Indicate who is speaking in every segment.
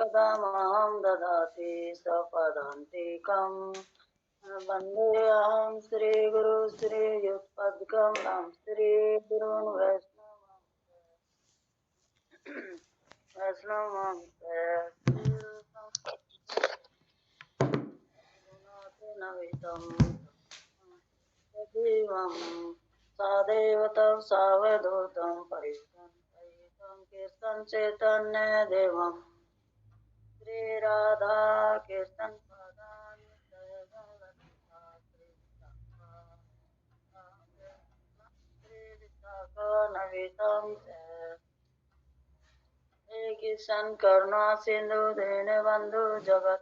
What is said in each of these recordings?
Speaker 1: कदामहं ददाति सपदान्तिकम् वन्देऽहं श्रीगुरु श्रीयुत्पद्कमलं श्रीगुरून् वैष्णवं सजीवं सदैव तं सावधूतं परितं कीर्तन चैतन्य देवं श्रीराधा कीर्तन पदानि नवितं हे किशन करुणा सिंधु दीनबंधु जगत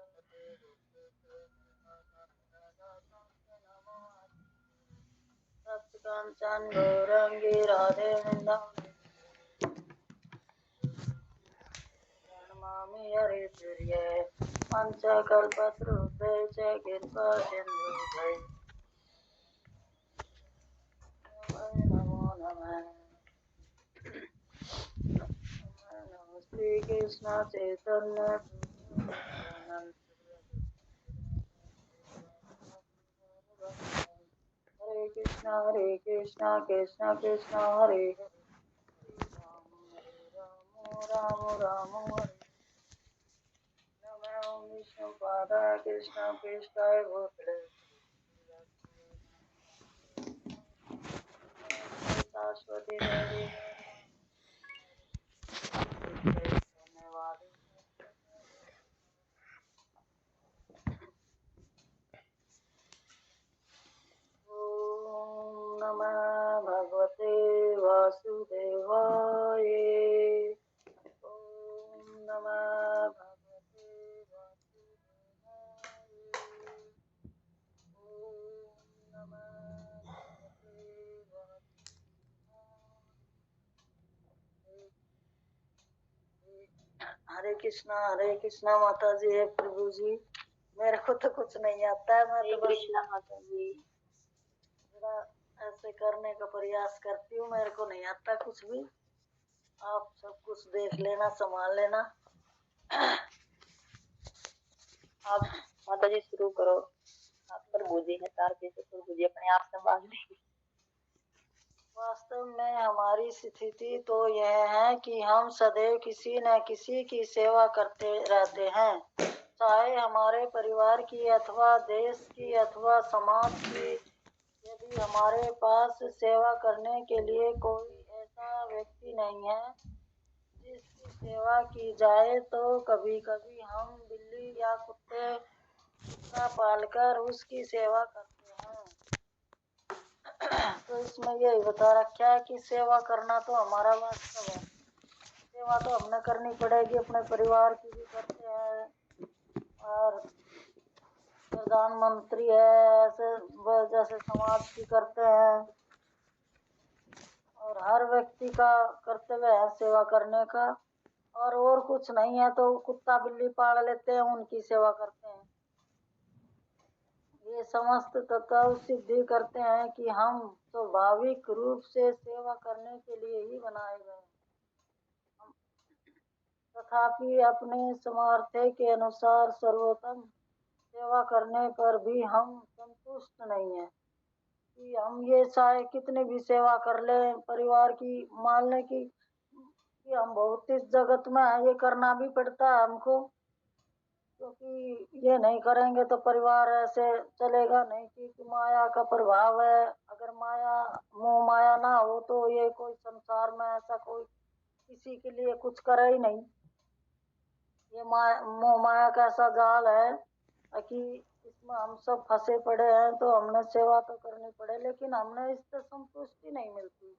Speaker 1: कंचन गौरंगी राधे नमामि हरिप्रिये पंचकल्पतरुभ्ये च कृपा सिन्धुभ्ये नमो नमः श्री कृष्ण चैतन्य हरे कृष्ण कृष्ण कृष्ण हरे राम राम हरे नमो विष्णुपादाय कृष्ण पृष्ठाय भूतले शाश्वती देवी धन्यवाद। ओम नमः भगवते वासुदेवाय। ओम नमः भगवते वासुदेवाय। ओम नमः भगवते वासुदेवाय। हरे कृष्णा माता जी है प्रभु जी। मेरे को तो कुछ नहीं आता है, मैं तो बस कृष्णा माता जी जरा ऐसे करने का प्रयास करती हूँ, मेरे को नहीं आता कुछ भी। आप सब कुछ देख लेना, संभाल लेना। आप माता जी शुरू करो, आप प्रभु जी है तार कैसे प्रभु जी अपने आप संभाल लेंगे। वास्तव में हमारी स्थिति तो यह है कि हम सदैव किसी न किसी की सेवा करते रहते हैं, चाहे हमारे परिवार की अथवा देश की अथवा समाज की। यदि हमारे पास सेवा करने के लिए कोई ऐसा व्यक्ति नहीं है जिसकी सेवा की जाए, तो कभी कभी हम बिल्ली या कुत्ते का पालकर उसकी सेवा करते हैं। तो इसमें यही बता रखा है कि सेवा करना तो हमारा वास्तव है। सेवा तो हमने करनी पड़ेगी, अपने परिवार की भी करते हैं और प्रधानमंत्री है ऐसे जैसे समाज की करते हैं, और हर व्यक्ति का कर्तव्य है सेवा करने का। और कुछ नहीं है तो कुत्ता बिल्ली पाल लेते हैं, उनकी सेवा करते हैं। ये समस्त तत्व सिद्धि करते हैं कि हम स्वाभाविक रूप से सेवा करने के लिए ही बनाए गए। तथापि अपने सामर्थ्य के अनुसार सर्वोत्तम सेवा करने पर भी हम संतुष्ट नहीं है कि हम ये चाहे कितनी भी सेवा कर ले परिवार की। मान लें कि हम बहुत इस जगत में है, ये करना भी पड़ता है हमको, क्योंकि ये नहीं करेंगे तो परिवार ऐसे चलेगा नहीं। कि माया का प्रभाव है, अगर माया मोह माया ना हो तो ये कोई संसार में ऐसा कोई किसी के लिए कुछ करे ही नहीं। ये मोह माया का ऐसा जाल है कि इसमें हम सब फंसे पड़े हैं, तो हमने सेवा तो करनी पड़े, लेकिन हमने इससे संतुष्टि नहीं मिलती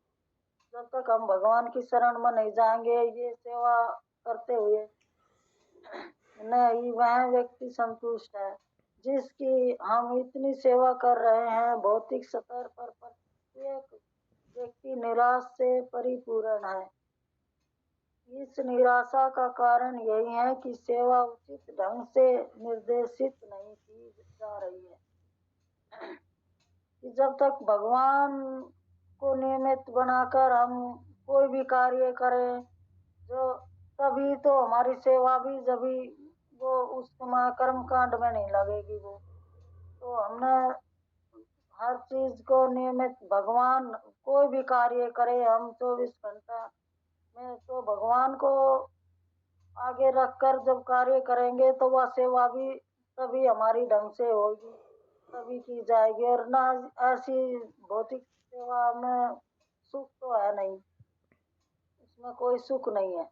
Speaker 1: जब तक हम भगवान की शरण में नहीं जाएंगे ये सेवा करते हुए। नहीं, वह व्यक्ति संतुष्ट है जिसकी हम इतनी सेवा कर रहे हैं। भौतिक स्तर पर प्रत्येक व्यक्ति निराश से परिपूर्ण है। इस निराशा का कारण यही है कि सेवा उचित ढंग से निर्देशित नहीं की जा रही है। कि जब तक भगवान को नियमित बनाकर हम कोई भी कार्य करें, जो तभी तो हमारी सेवा भी जभी वो उस समय कर्म कांड में नहीं लगेगी। वो तो हमने हर चीज को नियमित भगवान, कोई भी कार्य करे हम 24 घंटा में, तो भगवान को आगे रखकर जब कार्य करेंगे तो वह सेवा भी तभी हमारी ढंग से होगी, तभी की जाएगी। और ना ऐसी भौतिक सेवा में सुख तो है नहीं, इसमें कोई सुख नहीं है।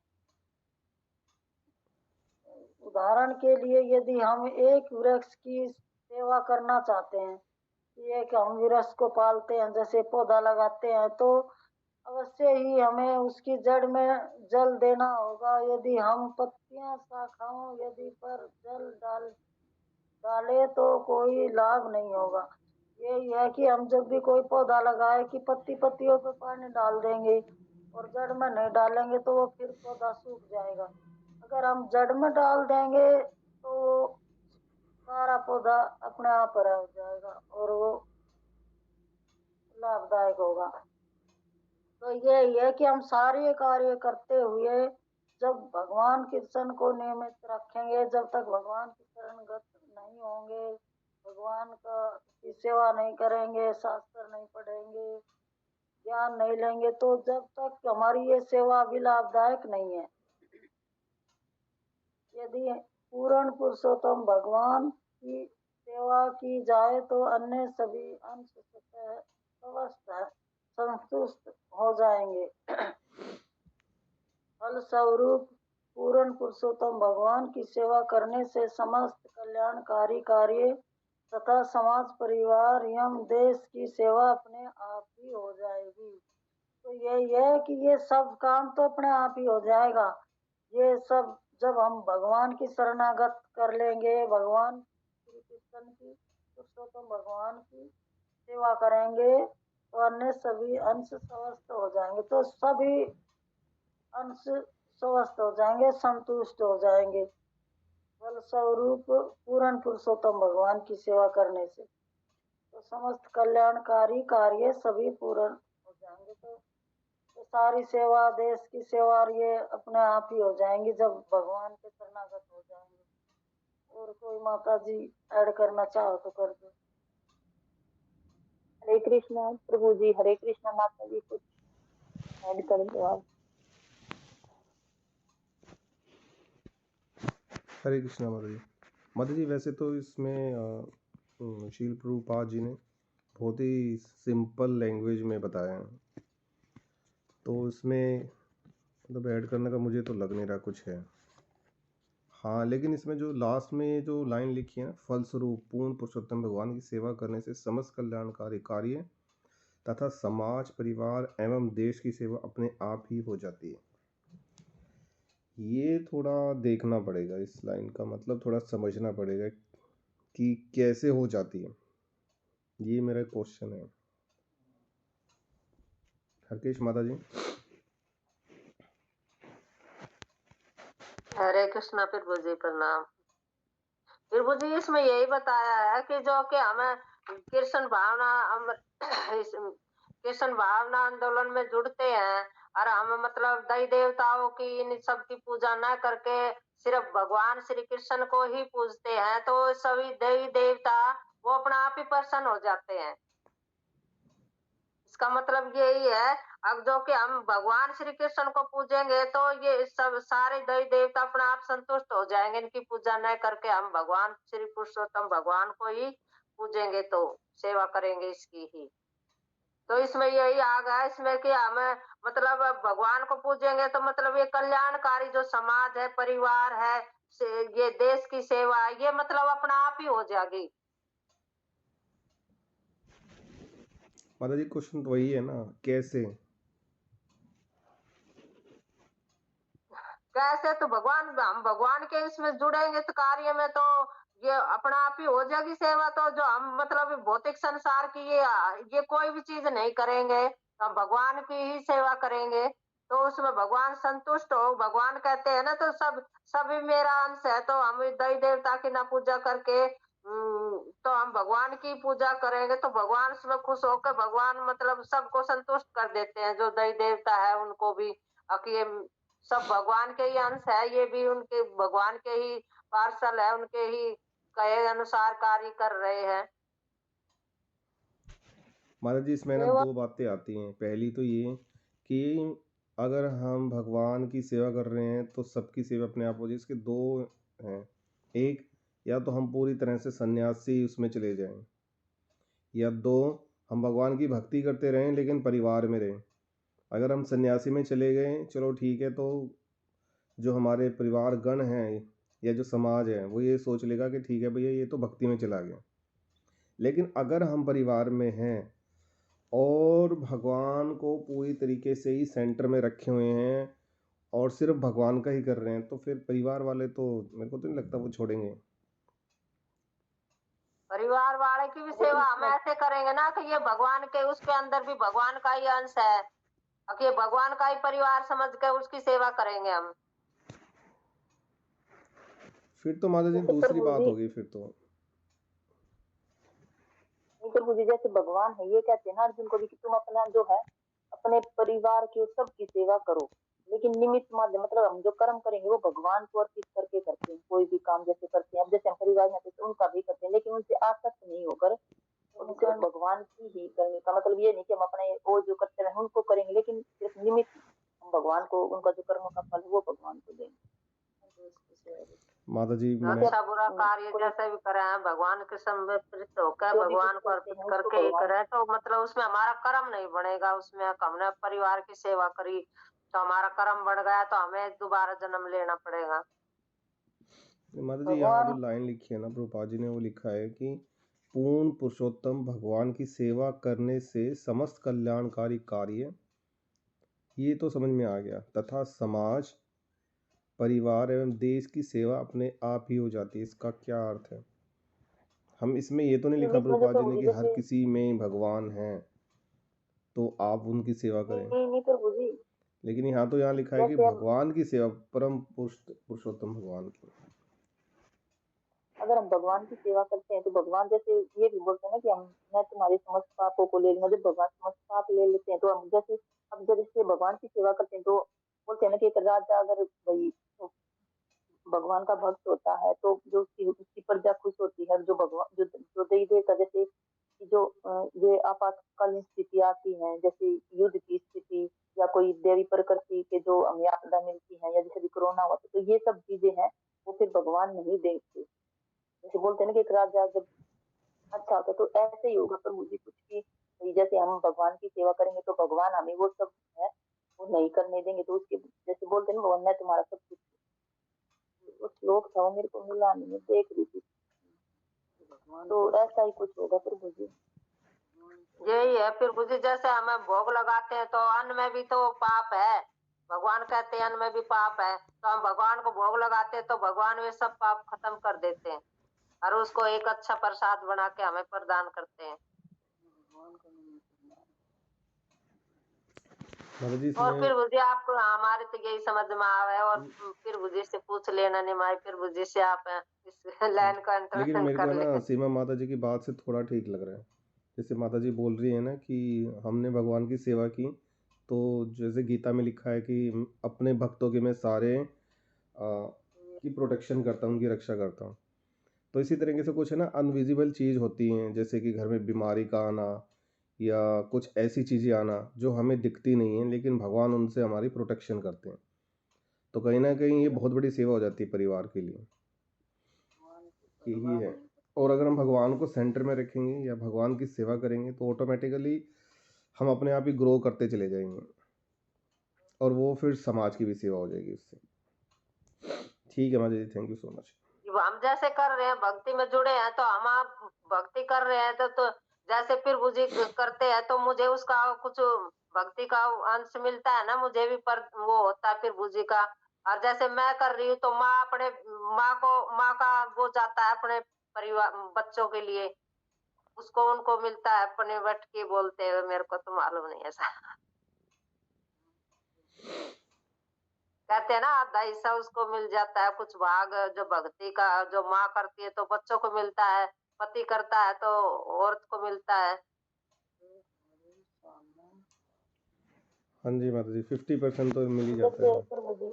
Speaker 1: उदाहरण के लिए यदि हम एक वृक्ष की सेवा करना चाहते हैं, कि एक हम वृक्ष को पालते हैं, जैसे पौधा लगाते हैं, तो अवश्य ही हमें उसकी जड़ में जल देना होगा। यदि हम पत्तियां शाखाओं यदि पर जल डाले तो कोई लाभ नहीं होगा। यही है कि हम जब भी कोई पौधा लगाए कि पत्तियों पे पानी डाल देंगे और जड़ में नहीं डालेंगे तो वो फिर पौधा सूख जाएगा। अगर हम जड़ में डाल देंगे तो सारा पौधा अपने आप हरा हो जाएगा और वो लाभदायक होगा। तो यही है कि हम सारे कार्य करते हुए जब भगवान कृष्ण को नियमित रखेंगे, जब तक भगवान की शरणगत नहीं होंगे, भगवान का की सेवा नहीं करेंगे, शास्त्र नहीं पढ़ेंगे, ज्ञान नहीं लेंगे, तो जब तक हमारी ये सेवा भी लाभदायक नहीं है। यदि पूर्ण पुरुषोत्तम भगवान की सेवा की जाए तो अन्य सभी अंश स्वतः संतुष्ट हो जाएंगे। फलस्वरूप पूर्ण पुरुषोत्तम भगवान की सेवा करने से समस्त कल्याणकारी कार्य तथा समाज, परिवार एवं देश की सेवा अपने आप ही हो जाएगी। तो यही है कि ये सब काम तो अपने आप ही हो जाएगा। ये सब जब हम भगवान की शरणागत कर लेंगे, भगवान श्री कृष्ण की, पुरुषोत्तम भगवान की सेवा करेंगे, तो अन्य सभी अंश स्वस्थ हो जाएंगे। तो सभी अंश स्वस्थ हो जाएंगे, संतुष्ट हो जाएंगे फलस्वरूप पूर्ण पुरुषोत्तम भगवान की सेवा करने से। तो समस्त कल्याणकारी कार्य सभी पूर्ण हो जाएंगे। तो सारी सेवा, देश की सेवा, और ये अपने आप ही हो जाएंगी जब भगवान के शरणागत हो जाएंगे। और कोई माता जी ऐड करना चाहो तो कर दो।
Speaker 2: हरे कृष्णा प्रभु जी, हरे कृष्णा माता जी, कुछ ऐड कर दो आप।
Speaker 3: हरे कृष्णा माता जी। माता जी वैसे तो इसमें शील प्रभुपाद जी ने बहुत ही सिंपल लैंग्वेज में बताया है, तो इसमें मतलब ऐड करने का मुझे तो लग नहीं रहा कुछ है। हाँ, लेकिन इसमें जो लास्ट में जो लाइन लिखी है ना, फलस्वरूप पूर्ण पुरुषोत्तम भगवान की सेवा करने से समस्त कल्याणकारी कार्य तथा समाज, परिवार एवं देश की सेवा अपने आप ही हो जाती है। ये थोड़ा देखना पड़ेगा, इस लाइन का मतलब थोड़ा समझना पड़ेगा कि कैसे हो जाती है। ये मेरा क्वेश्चन है। हरकेश माता जी।
Speaker 4: हरे कृष्णा प्रभु जी, प्रणाम। प्रभु जी इसमें यही बताया है कि जो कि हमें कृष्ण भावना कृष्ण भावना आंदोलन में जुड़ते हैं और हम मतलब देवी देवताओं की इन सब की पूजा न करके सिर्फ भगवान श्री कृष्ण को ही पूजते हैं, तो सभी देवी देवता वो अपना आप ही प्रसन्न हो जाते हैं। इसका मतलब यही है, अब जो कि हम भगवान श्री कृष्ण को पूजेंगे तो ये सब सारे देवी देवता अपने आप संतुष्ट हो जाएंगे। इनकी पूजा न करके हम भगवान श्री पुरुषोत्तम भगवान को ही पूजेंगे, तो सेवा करेंगे इसकी ही। तो इसमें यही आ गया इसमें कि हमें मतलब भगवान को पूजेंगे तो मतलब ये कल्याणकारी जो समाज है, परिवार है, ये देश की सेवा, ये मतलब अपना आप ही हो जाएगी।
Speaker 3: माता जी क्वेश्चन तो वही है ना, कैसे?
Speaker 4: कैसे? तो भगवान, हम भगवान के इसमें जुड़ेंगे तो कार्य में, तो ये अपना आप ही हो जाएगी सेवा। तो जो हम मतलब भौतिक संसार की ये कोई भी चीज नहीं करेंगे, तो हम भगवान की ही सेवा करेंगे। तो उसमें भगवान संतुष्ट हो। भगवान कहते हैं ना, तो सभी मेरा अंश है, तो हम देवी देवता की ना पूजा करके तो हम भगवान की पूजा करेंगे, तो भगवान उसमें खुश होकर भगवान मतलब सबको संतुष्ट कर देते हैं। जो देवी देवता है उनको भी कि ये सब भगवान के ही अंश है, ये भी उनके भगवान के ही पार्षद है, उनके ही कहे अनुसार कार्य कर रहे हैं।
Speaker 3: महाराज जी, इसमें ना
Speaker 1: सेवा
Speaker 3: दो बातें आती हैं। पहली तो ये कि अगर हम भगवान की सेवा कर रहे हैं तो सबकी सेवा अपने आप हो जाए। इसके दो हैं। एक, या तो हम पूरी तरह से सन्यासी उसमें चले जाएं, या दो, हम भगवान की भक्ति करते रहें लेकिन परिवार में रहें। अगर हम सन्यासी में चले गए, चलो ठीक है, तो जो हमारे परिवार गण हैं या जो समाज है वो ये सोच लेगा कि ठीक है भैया, ये तो भक्ति में चला गया। लेकिन अगर हम परिवार में हैं और भगवान को पूरी तरीके से ही सेंटर में रखे हुए हैं और सिर्फ भगवान का ही कर रहे हैं, तो फिर परिवार वाले तो मेरे को तो नहीं लगता वो छोड़ेंगे।
Speaker 4: परिवार वाले की भी सेवा हम ऐसे करेंगे ना कि ये भगवान के उसके अंदर भी भगवान का ही अंश है, कि ये भगवान का ही परिवार समझ के उसकी सेवा करेंगे हम।
Speaker 3: फिर तो माता जी
Speaker 2: जैसे
Speaker 3: दूसरी
Speaker 2: प्रभु
Speaker 3: बात
Speaker 2: जी,
Speaker 3: होगी फिर तो।
Speaker 2: नहीं प्रभु जी, जैसे भगवान है, ये कहते हैं ना अर्जुन को भी कि तुम अपना जो है अपने परिवार की और सबकी सेवा करो, लेकिन निमित्त माध्यम, मतलब हम जो कर्म करेंगे वो भगवान को अर्पित करके करते हैं। कोई भी काम जैसे करते हैं, अब जैसे हम परिवार में हैं, तो उनका भी करते हैं, लेकिन उनसे आसक्त नहीं होकर और सिर्फ भगवान की ही करने का मतलब ये नहीं कि हम अपने वो जो करते हैं उनको करेंगे, लेकिन सिर्फ निमित्त हम भगवान को, उनका जो कर्मों का फल है वो भगवान को देंगे।
Speaker 3: माता जी मैं
Speaker 4: अच्छा बुरा कार्य जैसे भी करे हैं भगवान के समर्पित होकर
Speaker 2: जो भी कुछ
Speaker 4: भगवान को
Speaker 2: करते
Speaker 4: अर्पित
Speaker 2: हैं उसको
Speaker 4: करके ही
Speaker 2: भगवान,
Speaker 4: करे, तो मतलब उसमें हमारा कर्म नहीं बनेगा। उसमें हमने परिवार की सेवा करी तो हमारा कर्म बढ़ गया, तो हमें दोबारा जन्म लेना पड़ेगा।
Speaker 3: माता जी यहाँ जो
Speaker 1: भगवान
Speaker 3: लाइन लिखी है ना प्रभुपाद जी ने, वो लिखा है कि पूर्ण पुरुषोत्तम भगवान की सेवा करने से समस्त कल्याणकारी कार्य, ये तो समझ में आ गया, तथा समाज, परिवार एवं देश की सेवा अपने आप ही हो जाती है। इसका क्या अर्थ है? हम इसमें ये तो नहीं लिखा
Speaker 2: निमित्त में जो
Speaker 3: प्रभुपाद जी
Speaker 2: प्रभु
Speaker 3: ने
Speaker 2: जी
Speaker 3: कि हर
Speaker 2: जैसे,
Speaker 3: किसी में भगवान है तो आप उनकी सेवा
Speaker 2: नहीं
Speaker 3: करें।
Speaker 2: नहीं नहीं प्रभु जी,
Speaker 3: लेकिन यहाँ तो यहाँ लिखा है कि
Speaker 2: जैसे हम
Speaker 3: भगवान की सेवा, परम पुरुषोत्तम भगवान की।
Speaker 2: अगर हम भगवान की सेवा करते हैं तो भगवान जैसे ये भी बोलते हैं ना कि हम, मैं तुम्हारे समस्त पापों को ले लूंगा। जब भगवान समस्त पाप ले लेते हैं तो हम जैसे, अब जब इससे भगवान की सेवा करते हैं तो बोलते हैं ना कि एक राजा अगर भाई तो भगवान का भक्त होता है तो जो उसकी प्रजा खुश होती है। जो भगवान जो देवी देवता जैसे कि जो ये आपातकालीन स्थिति आती है, जैसे युद्ध की स्थिति या कोई देवी प्रकृति के जो हमें आपदा मिलती है, या जैसे भी कोरोना हुआ था, तो ये सब चीजें हैं वो फिर भगवान नहीं देखते। जैसे बोलते हैं ना कि एक राजा जब अच्छा होता है, तो ऐसे ही होगा पर मुझे कुछ भी भाई, जैसे हम भगवान की सेवा करेंगे तो भगवान हमें वो सब है वो नहीं करने देंगे। तो उसके जैसे बोलते हैं ना, भगवान मैं तुम्हारा सब कुछ, वो श्लोक था वो मेरे को मिला नहीं, मैं देख रही थी, तो ऐसा ही कुछ होगा फिर मुझे।
Speaker 4: यही है फिर बुझी, जैसे हमें भोग लगाते हैं तो अन्न में भी तो पाप है। भगवान कहते हैं अन्न में भी पाप है, तो हम भगवान को भोग लगाते हैं तो भगवान वे सब पाप खत्म कर देते हैं और उसको एक अच्छा प्रसाद बना के हमें प्रदान करते हैं।
Speaker 3: माता जी
Speaker 4: और
Speaker 3: इसमें
Speaker 4: फिर बुझी आपको हमारे तो यही समझ में आवे, और फिर बुझी से पूछ लेना नहीं मारे, फिर बुझी से आप इस लाइन को
Speaker 3: लेकिन
Speaker 4: अंतर
Speaker 3: मेरे को
Speaker 4: कर
Speaker 3: है
Speaker 4: ले।
Speaker 3: ना सीमा माता जी की बात से थोड़ा ठीक लग रहा है। जैसे माता जी बोल रही है ना कि हमने भगवान की सेवा की, तो जैसे गीता में लिखा है कि अपने भक्तों के मैं सारे की प्रोटेक्शन करता हूँ, उनकी रक्षा करता हूँ। तो इसी तरीके से कुछ है ना अनविजिबल चीज़ होती हैं, जैसे कि घर में बीमारी का आना या कुछ ऐसी चीज़ें आना जो हमें दिखती नहीं है, लेकिन भगवान उनसे हमारी प्रोटेक्शन करते हैं। तो कहीं ना कहीं ये बहुत बड़ी सेवा हो जाती है परिवार के लिए। यही है। और अगर हम भगवान को सेंटर में रखेंगे या भगवान की सेवा करेंगे तो ऑटोमेटिकली हम अपने आप ही ग्रो करते चले जाएंगे और वो फिर समाज की भी सेवा हो जाएगी उससे। ठीक है माता जी, थैंक यू सो मच।
Speaker 4: हम जैसे कर रहे हैं भक्ति में जुड़े हैं, तो हम आप भक्ति कर रहे हैं तो जैसे फिर बुझी करते हैं तो मुझे उसका कुछ भक्ति का अंश मिलता है ना, मुझे भी पर वो होता है फिर बुझी का। और जैसे मैं कर रही हूँ तो माँ अपने माँ का वो जाता है अपने परिवार बच्चों के लिए, उसको उनको मिलता है अपने बट के बोलते हुए, मेरे को तो मालूम नहीं ऐसा। कहते हैं ना आधा हिस्सा उसको मिल जाता है, कुछ भाग जो भक्ति का जो माँ करती है तो बच्चों को मिलता है, पति करता है तो औरत को मिलता है।
Speaker 3: हाँ जी माता जी, 50% तो मिल ही जाता
Speaker 2: जैसे
Speaker 3: है।
Speaker 2: प्रभु जी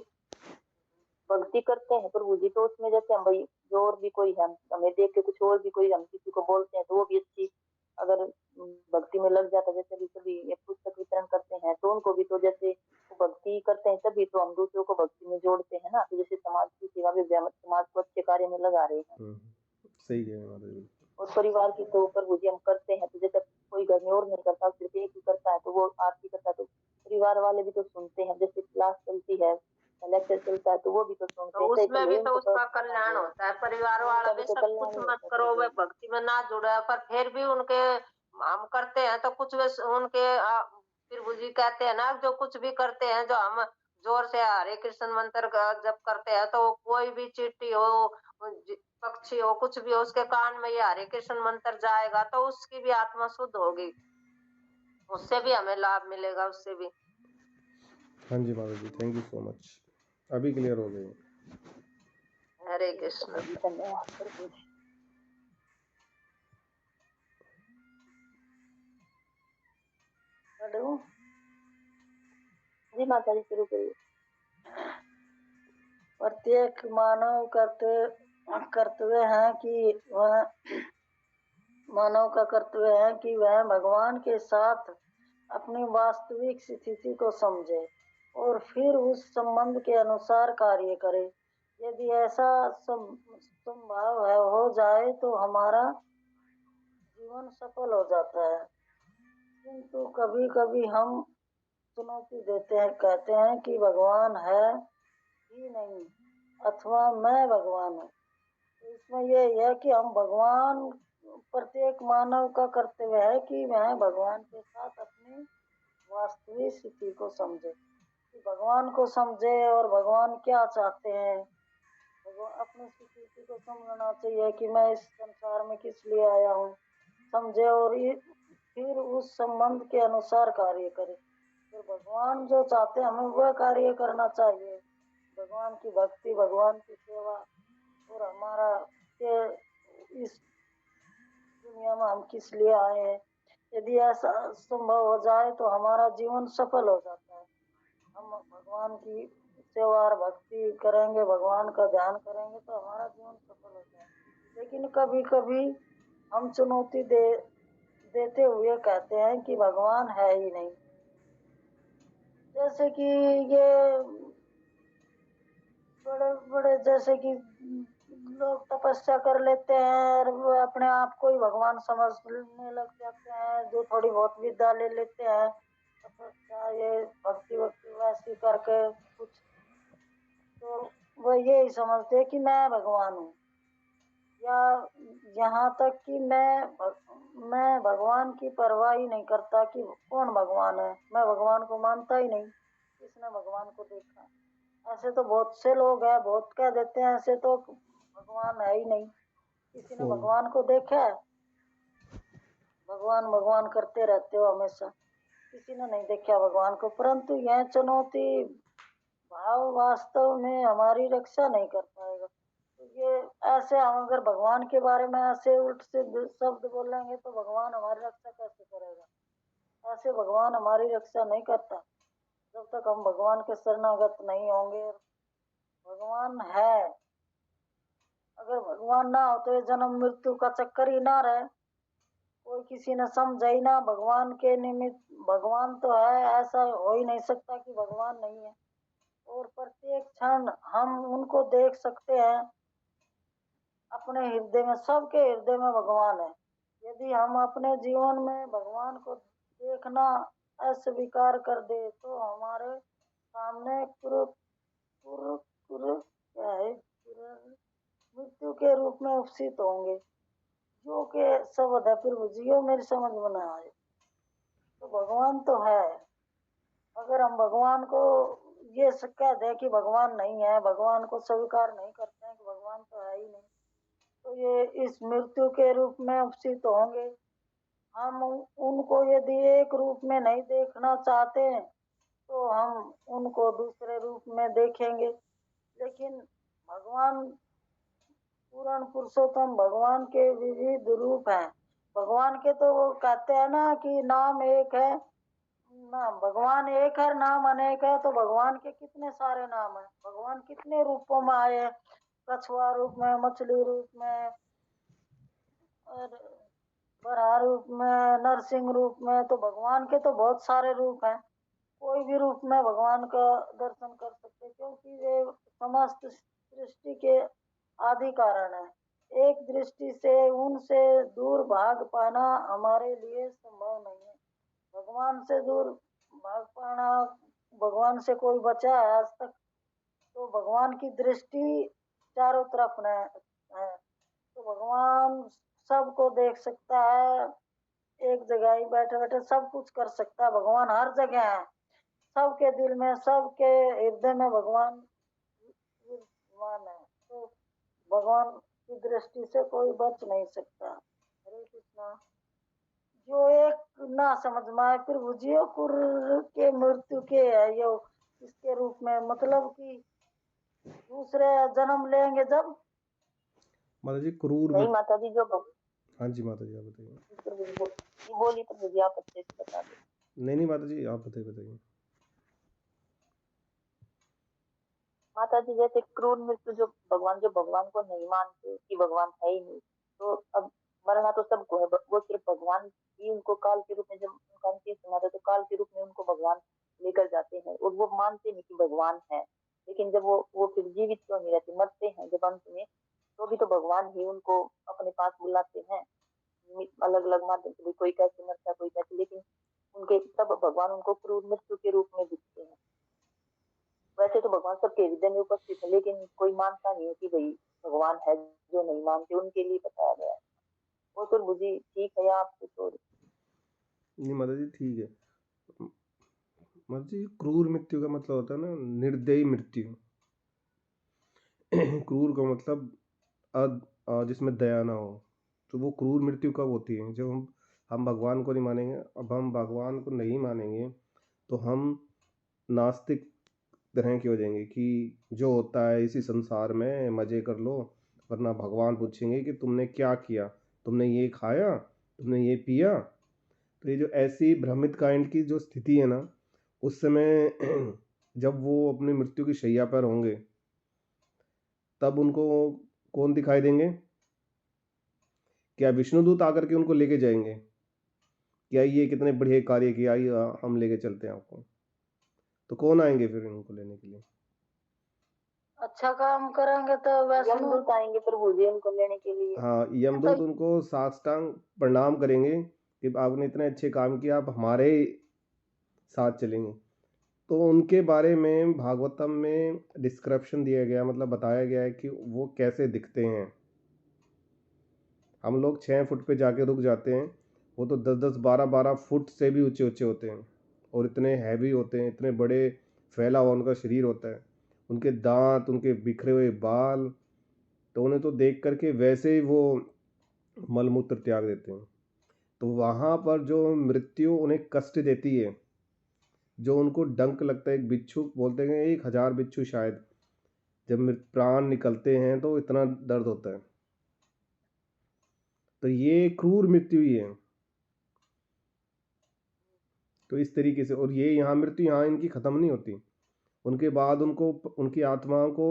Speaker 2: भक्ति करते हैं प्रभु जी, तो उसमें जैसे हम भाई जो और भी कोई हम हमें देख के कुछ और भी कोई हम किसी को बोलते हैं तो वो भी अच्छी अगर भक्ति में लग जाता है, जैसे भी कभी एक पुस्तक वितरण करते हैं तो उनको भी तो जैसे वो भक्ति करते हैं तभी तो हम दूसरों को भक्ति में जोड़ते हैं ना, तो जैसे समाज की सेवा भी समाज को अच्छे कार्य में लगा रहे हैं।
Speaker 3: सही कह रहे हैं माता जी।
Speaker 2: और परिवार की तो प्रभु जी हम करते हैं, तो जैसे कोई घर में और नहीं करता सिर्फ एक ही करता है तो वो आरती करता है तो परिवार वाले भी तो सुनते हैं, जैसे क्लास चलती है लेक्चर चलता है तो वो भी तो सुनते
Speaker 4: तो
Speaker 2: हैं, चाहे
Speaker 4: उसमें
Speaker 2: भले
Speaker 4: भी तो
Speaker 2: उनको
Speaker 4: उसका
Speaker 2: पसंद ना
Speaker 4: कल्याण
Speaker 2: हो,
Speaker 4: होता है, परिवार वाला
Speaker 2: उनका भी
Speaker 4: भी
Speaker 2: तो
Speaker 4: सब
Speaker 2: कल्याण
Speaker 4: कुछ
Speaker 2: ही
Speaker 4: मत
Speaker 2: होता है
Speaker 4: करो,
Speaker 2: प्रभु
Speaker 4: वे
Speaker 2: जी।
Speaker 4: भक्ति में ना जुड़े हैं, पर फिर भी उनके हम करते हैं तो कुछ वे उनके प्रभु जी कहते हैं ना जो कुछ भी करते हैं, जो हम जोर से हरे कृष्ण मंत्र का जप करते हैं तो कोई भी चींटी हो, पक्षी हो, कुछ भी हो, उसके कान में ये हरे कृष्ण मंत्र जाएगा तो उसकी भी आत्मा शुद्ध होगी, उससे भी हमें लाभ मिलेगा, उससे भी।
Speaker 3: हाँ जी माता जी, थैंक यू सो मच, अभी क्लियर हो गए।
Speaker 4: हरे कृष्ण।
Speaker 2: प्रभु जी धन्यवाद प्रभु जी।
Speaker 1: हेलो
Speaker 2: जी माता जी शुरू करिए।
Speaker 1: प्रत्येक मानव कर्तव्य है कि वह मानव का कर्तव्य है कि वह भगवान के साथ अपनी वास्तविक स्थिति को समझे और फिर उस संबंध के अनुसार कार्य करे। यदि ऐसा संभव हो जाए तो हमारा जीवन सफल हो जाता है। किंतु कभी कभी हम चुनौती देते हैं, कहते हैं कि भगवान है ही नहीं अथवा मैं भगवान हूँ। तो इसमें यह है कि हम भगवान प्रत्येक मानव का कर्तव्य है कि वह भगवान के साथ अपनी वास्तविक स्थिति को समझे, कि भगवान को समझे और भगवान क्या चाहते हैं। भगवान अपनी स्थिति को समझना चाहिए कि मैं इस संसार में किस लिए आया हूँ, समझे और फिर उस संबंध के अनुसार कार्य करे। फिर भगवान जो चाहते हैं हमें वह कार्य करना चाहिए, भगवान की भक्ति, भगवान की सेवा, और हमारा के इस दुनिया में हम किस लिए आए हैं। यदि ऐसा संभव हो जाए तो हमारा जीवन सफल हो जाता है। हम भगवान की सेवा और भक्ति करेंगे, भगवान का ध्यान करेंगे तो हमारा जीवन सफल हो जाए। लेकिन कभी कभी हम चुनौती देते हुए कहते हैं कि भगवान है ही नहीं। जैसे कि ये बड़े बड़े जैसे कि लोग तपस्या कर लेते हैं और वो अपने आप को ही भगवान समझने लग जाते हैं, जो थोड़ी बहुत विद्या ले लेते हैं तपस्या ये भक्ति वक्ति वैसी करके कुछ, तो वो यही समझते हैं कि मैं भगवान हूँ। या यहाँ तक कि मैं भगवान की परवाह ही नहीं करता कि कौन भगवान है, मैं भगवान को मानता ही नहीं, किसने भगवान को देखा। ऐसे तो बहुत से लोग हैं, बहुत कह देते हैं ऐसे तो भगवान है ही नहीं। किसी ने भगवान को देखा है? भगवान भगवान करते रहते हो हमेशा, किसी ने नहीं देखा भगवान को। परंतु यह चुनौती भाव वास्तव में हमारी रक्षा नहीं कर पाएगा। तो ये ऐसे हम अगर भगवान के बारे में ऐसे उल्ट से शब्द बोलेंगे तो भगवान हमारी रक्षा कैसे करेगा। ऐसे भगवान हमारी रक्षा नहीं करता जब तक हम भगवान के शरणागत नहीं होंगे। भगवान है, अगर भगवान ना हो तो ये जन्म मृत्यु का चक्कर ही ना रहे, कोई किसी ने समझा ही ना। भगवान के निमित्त भगवान तो है, ऐसा हो ही नहीं सकता कि भगवान नहीं है। और प्रत्येक क्षण हम उनको देख सकते हैं अपने हृदय में, सबके हृदय में भगवान है। यदि हम अपने जीवन में भगवान को देखना अस्वीकार कर दे तो हमारे सामने क्या है, मृत्यु के रूप में उपस्थित होंगे, जो के शब्द है प्रभु जी मेरी समझ में ना आए। तो भगवान तो है, अगर हम भगवान को ये कह दें कि भगवान नहीं है, भगवान को स्वीकार नहीं करते हैं कि भगवान तो है ही नहीं, तो ये इस मृत्यु के रूप में उपस्थित होंगे। हम उनको यदि एक रूप में नहीं देखना चाहते हैं तो हम उनको दूसरे रूप में देखेंगे। लेकिन भगवान पूर्ण पुरुषोत्तम भगवान के विविध रूप हैं। भगवान के तो वो कहते हैं ना कि नाम एक है, ना भगवान एक है नाम अनेक है। तो भगवान के कितने सारे नाम हैं, भगवान कितने रूपों में आए हैं, कछुआ रूप में, मछली रूप में, और बराह रूप में, नरसिंह रूप में। तो भगवान के तो बहुत सारे रूप हैं। कोई भी रूप में भगवान का दर्शन कर सकते, क्योंकि वे समस्त सृष्टि के आदि कारण है। एक दृष्टि से उनसे दूर भाग पाना हमारे लिए संभव नहीं है। भगवान से दूर भाग पाना, भगवान से कोई बचा है आज तक? तो भगवान की दृष्टि चारों तरफ है। तो भगवान सबको देख सकता है, एक जगह ही बैठे बैठे सब कुछ कर सकता है। भगवान हर जगह है, सबके दिल में, सबके हृदय में भगवान विद्यमान है। तो भगवान की दृष्टि से कोई बच नहीं सकता। हरे कृष्णा। जो एक ना समझ में आए, फिर भुजियो कुर के मृत्यु के है यो इसके रूप में, मतलब कि दूसरे जन्म लेंगे जब।
Speaker 3: माता जी क्रूर
Speaker 2: नहीं माता जी, जो
Speaker 3: हाँ जी माता जी आप बताइए।
Speaker 2: बोली प्रभु जी, आप अच्छे से बता दो।
Speaker 3: नहीं माता जी आप बताइए।
Speaker 2: माता जी जैसे क्रूर मृत्यु, जो भगवान को नहीं मानते कि भगवान है ही नहीं, तो अब मरना तो सबको है, वो सिर्फ भगवान ही उनको काल के रूप में, जब उनका अंतिम समय आता है तो काल के रूप में उनको भगवान लेकर जाते हैं, और वो मानते नहीं कि भगवान है। लेकिन जब वो फिर जीवित क्यों नहीं रहते, मरते हैं जब अंत में, तो भी तो भगवान ही उनको अपने पास बुलाते हैं अलग अलग माध्यम से, कोई कैसे मरता है कोई कैसे, लेकिन उनके तब भगवान उनको क्रूर मृत्यु के रूप में दिखते हैं। वैसे तो भगवान सबके हृदय में उपस्थित है, लेकिन कोई मानता नहीं है कि भाई भगवान है। जो नहीं मानते उनके लिए बताया गया है। वो तो बुद्धि ठीक है, आप कुछ और।
Speaker 3: नहीं माता जी ठीक है। माता जी क्रूर मृत्यु का मतलब होता है ना निर्दयी मृत्यु। क्रूर का मतलब जिसमें दया ना हो। तो वो क्रूर मृत्यु कब होती है? जब हम भगवान को नहीं मानेंगे। अब हम भगवान को नहीं मानेंगे तो हम नास्तिक तरह के हो जाएंगे कि जो होता है इसी संसार में मज़े कर लो, वरना भगवान पूछेंगे कि तुमने क्या किया, तुमने ये खाया, तुमने ये पिया। तो ये जो ऐसी भ्रमित काइंड की जो स्थिति है ना, उस समय जब वो अपनी मृत्यु की शैया पर होंगे, तब उनको कौन दिखाई देंगे? क्या विष्णुदूत आकर के उनको लेके जाएंगे? क्या ये कितने बढ़िया कार्य किया, आइए हम लेके चलते हैं आपको? तो कौन आएंगे फिर उनको लेने के लिए?
Speaker 1: अच्छा काम करेंगे तो वैष्णो
Speaker 2: यमदूत आएंगे प्रभु जी उनको लेने के लिए।
Speaker 3: हाँ, यमदूत उनको साष्टांग प्रणाम करेंगे कि आपने इतने अच्छे काम किया, आप हमारे साथ चलेंगे। तो उनके बारे में भागवतम में डिस्क्रिप्शन दिया गया, मतलब बताया गया है कि वो कैसे दिखते हैं। हम लोग 6 फुट पे जाके रुक जाते हैं, वो तो 10-10, 12-12 फुट से भी ऊंचे ऊंचे होते हैं, और इतने हैवी होते हैं, इतने बड़े फैला हुआ उनका शरीर होता है, उनके दांत, उनके बिखरे हुए बाल। तो उन्हें तो देख करके वैसे ही वो मलमूत्र त्याग देते हैं। तो वहाँ पर जो मृत्यु उन्हें कष्ट देती है, जो उनको डंक लगता है, एक बिच्छू बोलते हैं 1000 बिच्छू शायद जब प्राण निकलते हैं तो इतना दर्द होता है। तो ये क्रूर मृत्यु ही है। तो इस तरीके से, और ये यहाँ मृत्यु यहाँ इनकी खत्म नहीं होती। उनके बाद उनको, उनकी आत्माओं को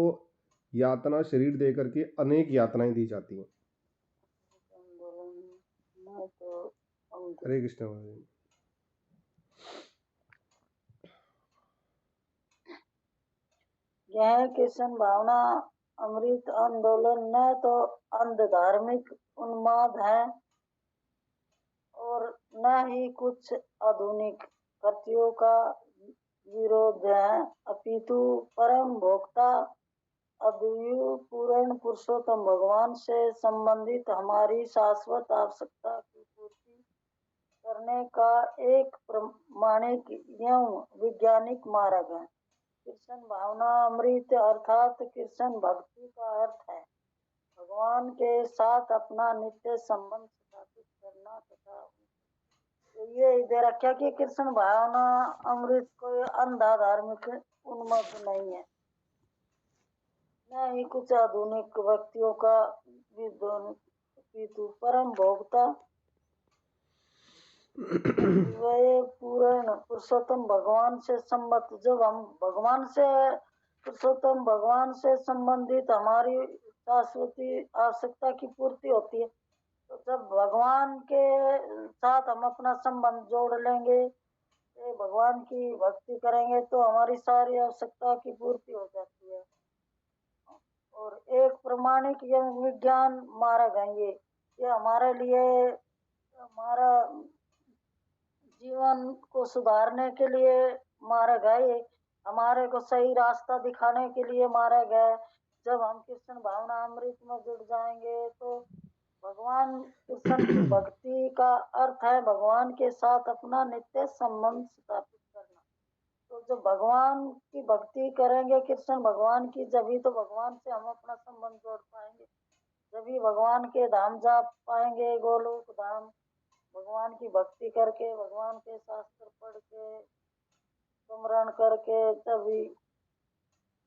Speaker 3: यातना शरीर दे करके अनेक यातनाएं दी जाती हैं। हरे कृष्ण।
Speaker 1: यह कृष्ण भावना अमृत आंदोलन न तो अंध धार्मिक उन्माद है और न ही कुछ आधुनिक कृतियों का विरोध है, अपितु परम भोक्ता अद्वैत पूर्ण पुरुषोत्तम भगवान से संबंधित हमारी शाश्वत आवश्यकता की पूर्ति करने का एक प्रामाणिक एवं वैज्ञानिक मार्ग है। कृष्ण भावना अमृत अर्थात कृष्ण भक्ति का अर्थ है भगवान के साथ अपना नित्य संबंध स्थापित करना तथा ये दे रखा कि कृष्ण भावना अमृत कोई अंधा धार्मिक उन्मत्त नहीं है, न ही कुछ आधुनिक व्यक्तियों का विदु परम भोक्ता वह पूर्ण पुरुषोत्तम भगवान से संबद्ध। जब हम भगवान से पुरुषोत्तम भगवान से संबंधित हमारी शाश्वती आवश्यकता की पूर्ति होती है, तो जब भगवान के साथ हम अपना संबंध जोड़ लेंगे, भगवान की भक्ति करेंगे, तो हमारी सारी आवश्यकता की पूर्ति हो जाती है। और एक प्रमाणिक यंग विज्ञान मार्ग है ये हमारे लिए, हमारा जीवन को सुधारने के लिए मार्ग है, ये हमारे को सही रास्ता दिखाने के लिए मार्ग है। जब हम कृष्ण भावना अमृत में जुड़ जाएंगे तो भगवान कृष्ण की भक्ति का अर्थ है भगवान के साथ अपना नित्य संबंध स्थापित करना। तो जब भगवान की भक्ति करेंगे कृष्ण भगवान की, जब तो भगवान से हम अपना संबंध जोड़ पाएंगे, जब भगवान के धाम जा पाएंगे, गोलोक धाम। भगवान की भक्ति करके, भगवान के शास्त्र पढ़ के, स्मरण करके तभी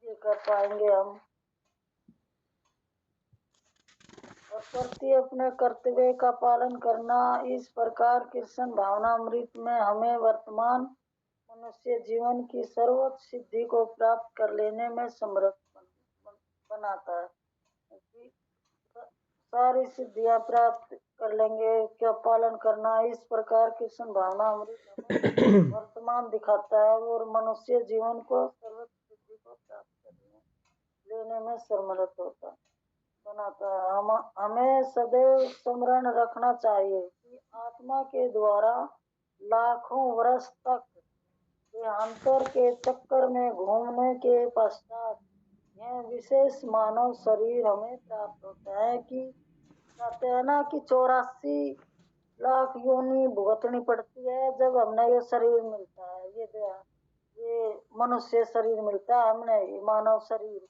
Speaker 1: ये कर पाएंगे हम। और प्रति अपने कर्तव्य का पालन करना। इस प्रकार कृष्ण भावनामृत में हमें वर्तमान मनुष्य जीवन की सर्वोच्च सिद्धि को प्राप्त कर लेने में समर्थ बनाता है। सारी सिद्धियां प्राप्त कर लेंगे क्या पालन करना। इस प्रकार कृष्ण भावनामृत हमें वर्तमान दिखाता है और मनुष्य जीवन को सर्वोच्च सिद्धि को प्राप्त कर लेने में समर्थ होता बनाता है। हमें सदैव स्मरण रखना चाहिए कि आत्मा के द्वारा लाखों वर्ष तक देहांतर के चक्कर में घूमने के पश्चात यह विशेष मानव शरीर हमें प्राप्त होता है। कि कहते हैं ना कि 84 लाख योनि भुगतनी पड़ती है जब हमने ये शरीर मिलता है, ये मनुष्य शरीर मिलता है हमने, ये मानव शरीर।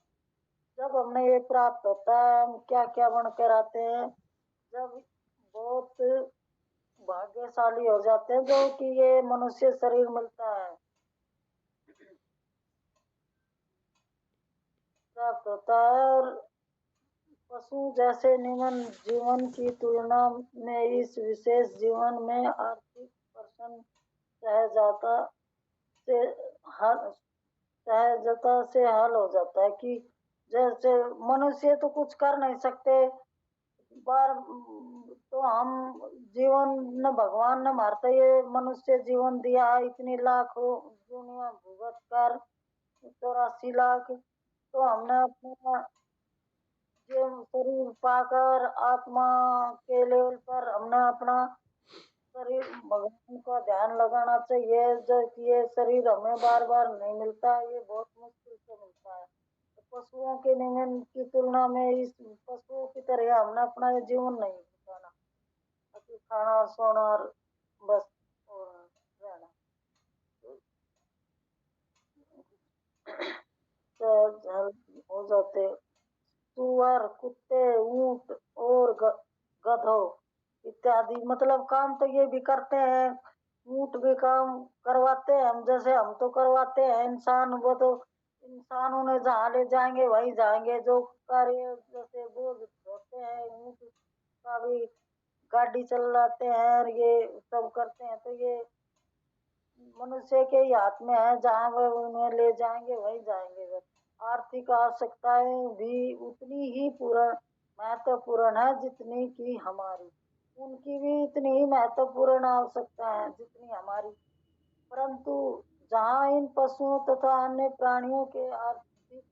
Speaker 1: जब हमने ये प्राप्त होता है, हम क्या क्या बनकर आते हैं, जब बहुत भाग्यशाली हो जाते हैं जो कि ये मनुष्य शरीर मिलता है, प्राप्त होता है। और पशु जैसे निम्न जीवन की तुलना में इस विशेष जीवन में आर्थिक प्रसन्न सहजता से हल हो जाता है। कि जैसे मनुष्य तो कुछ कर नहीं सकते, बार तो हम जीवन न भगवान ने मारते ये मनुष्य जीवन दिया है, इतनी लाखों दुनिया भुगत कर 84 लाख, तो हमने अपना ये शरीर पाकर आत्मा के लेवल पर हमने अपना शरीर भगवान का ध्यान लगाना चाहिए। जो कि ये शरीर हमें बार बार नहीं मिलता, ये बहुत मुश्किल से मिलता है। तो पशुओं के नियमन की तुलना में इस पशुओं की तरह हमने अपना ये जीवन नहीं बिताना, खाना सोना और बस और रहना। तो हो जाते सुअर, कुत्ते, ऊंट और गधों इत्यादि, मतलब काम तो ये भी करते हैं, ऊंट भी काम करवाते हैं हम जैसे हम तो करवाते हैं। इंसान वो तो इंसानों ने जहाँ ले जाएंगे वहीं जाएंगे। जो कार्य जैसे बोझ ढोते हैं, ऊंट का भी गाड़ी चलाते हैं और ये सब करते हैं, तो ये मनुष्य के ही हाथ में है, जहाँ वह उन्हें ले जाएंगे वहीं जाएंगे बस। आर्थिक आवश्यकताएं भी उतनी ही पूर्ण महत्वपूर्ण है जितनी कि हमारी, उनकी भी इतनी ही महत्वपूर्ण आवश्यकता है जितनी हमारी। परंतु जहाँ इन पशुओं तथा अन्य प्राणियों के आर्थिक